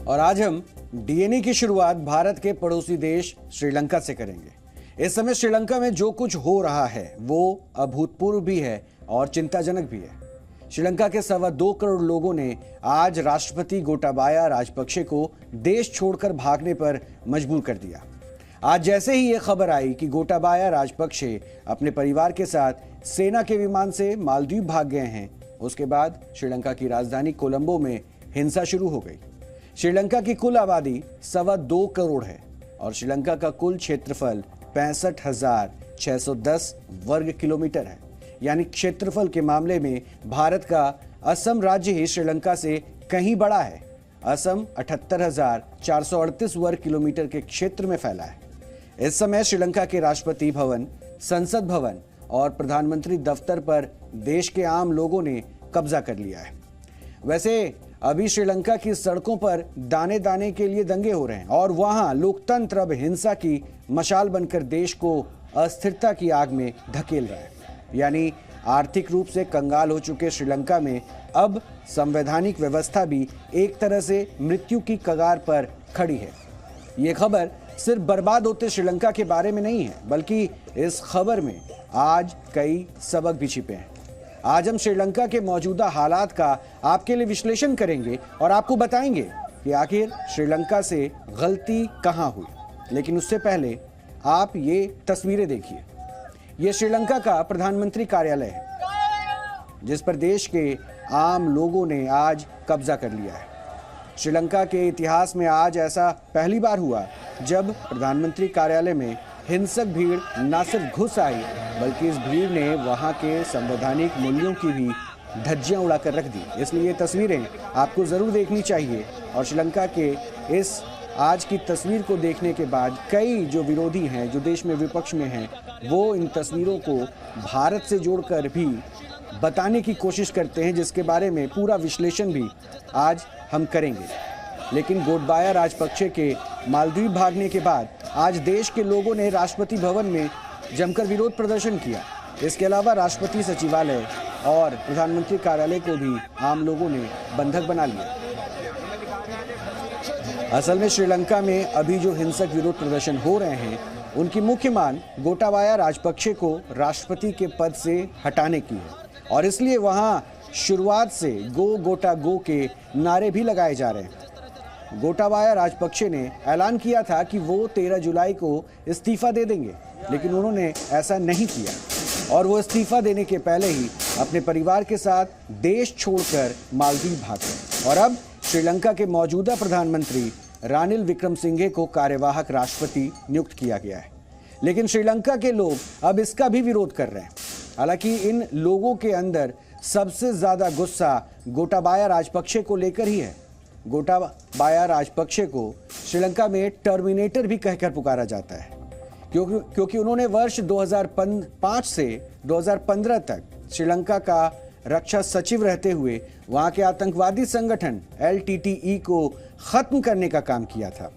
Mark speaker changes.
Speaker 1: और आज हम डीएनए की शुरुआत भारत के पड़ोसी देश श्रीलंका से करेंगे। इस समय श्रीलंका में जो कुछ हो रहा है वो अभूतपूर्व भी है और चिंताजनक भी है। श्रीलंका के 2.25 करोड़ लोगों ने आज राष्ट्रपति गोटाबाया राजपक्षे को देश छोड़कर भागने पर मजबूर कर दिया। आज जैसे ही ये खबर आई कि गोटाबाया राजपक्षे अपने परिवार के साथ सेना के विमान से मालदीव भाग गए हैं, उसके बाद श्रीलंका की राजधानी कोलंबो में हिंसा शुरू हो गई। श्रीलंका की कुल आबादी 2.25 करोड़ है और श्रीलंका का कुल क्षेत्रफल 65,610 वर्ग किलोमीटर है। यानी क्षेत्रफल के मामले में भारत का असम राज्य ही श्रीलंका से कहीं बड़ा है। असम 78,438 वर्ग किलोमीटर के क्षेत्र में फैला है। इस समय श्रीलंका के राष्ट्रपति भवन, संसद भवन और प्रधानमंत्री दफ्तर पर देश के आम लोगों ने कब्जा कर लिया है। वैसे अभी श्रीलंका की सड़कों पर दाने दाने के लिए दंगे हो रहे हैं और वहां लोकतंत्र अब हिंसा की मशाल बनकर देश को अस्थिरता की आग में धकेल रहा है। यानी आर्थिक रूप से कंगाल हो चुके श्रीलंका में अब संवैधानिक व्यवस्था भी एक तरह से मृत्यु की कगार पर खड़ी है। ये खबर सिर्फ बर्बाद होते श्रीलंका के बारे में नहीं है, बल्कि इस खबर में आज कई सबक भी छिपे हैं। आज हम श्रीलंका के मौजूदा हालात का आपके लिए विश्लेषण करेंगे और आपको बताएंगे कि आखिर श्रीलंका से गलती कहां हुई। लेकिन उससे पहले आप ये तस्वीरें देखिए। ये श्रीलंका का प्रधानमंत्री कार्यालय है, जिस पर देश के आम लोगों ने आज कब्जा कर लिया है। श्रीलंका के इतिहास में आज ऐसा पहली बार हुआ जब प्रधानमंत्री कार्यालय में हिंसक भीड़ न सिर्फ घुस आई, बल्कि इस भीड़ ने वहां के संवैधानिक मूल्यों की भी धज्जियां उड़ाकर रख दी। इसलिए ये तस्वीरें आपको जरूर देखनी चाहिए। और श्रीलंका के इस आज की तस्वीर को देखने के बाद कई जो विरोधी हैं, जो देश में विपक्ष में हैं, वो इन तस्वीरों को भारत से जोड़कर भी बताने की कोशिश करते हैं, जिसके बारे में पूरा विश्लेषण भी आज हम करेंगे। लेकिन गोटाबाया राजपक्षे के मालदीव भागने के बाद आज देश के लोगों ने राष्ट्रपति भवन में जमकर विरोध प्रदर्शन किया। इसके अलावा राष्ट्रपति सचिवालय और प्रधानमंत्री कार्यालय को भी आम लोगों ने बंधक बना लिया। असल में श्रीलंका में अभी जो हिंसक विरोध प्रदर्शन हो रहे हैं, उनकी मुख्य मांग गोटाबाया राजपक्षे को राष्ट्रपति के पद से हटाने की है और इसलिए वहां शुरुआत से गो गोटा गो के नारे भी लगाए जा रहे हैं। गोटाबाया राजपक्षे ने ऐलान किया था कि वो 13 जुलाई को इस्तीफा दे देंगे, लेकिन उन्होंने ऐसा नहीं किया और वो इस्तीफा देने के पहले ही अपने परिवार के साथ देश छोड़कर मालदीव भाग गए। और अब श्रीलंका के मौजूदा प्रधानमंत्री रानिल विक्रमसिंघे को कार्यवाहक राष्ट्रपति नियुक्त किया गया है। लेकिन श्रीलंका के लोग अब इसका भी विरोध कर रहे हैं। हालांकि इन लोगों के अंदर सबसे ज्यादा गुस्सा गोटाबाया राजपक्षे को लेकर ही है। गोटाबाया राजपक्षे को श्रीलंका में टर्मिनेटर भी कहकर पुकारा जाता है, क्योंकि उन्होंने वर्ष 2005 से 2015 तक श्रीलंका का रक्षा सचिव रहते हुए वहां के आतंकवादी संगठन LTTE को खत्म करने का काम किया था।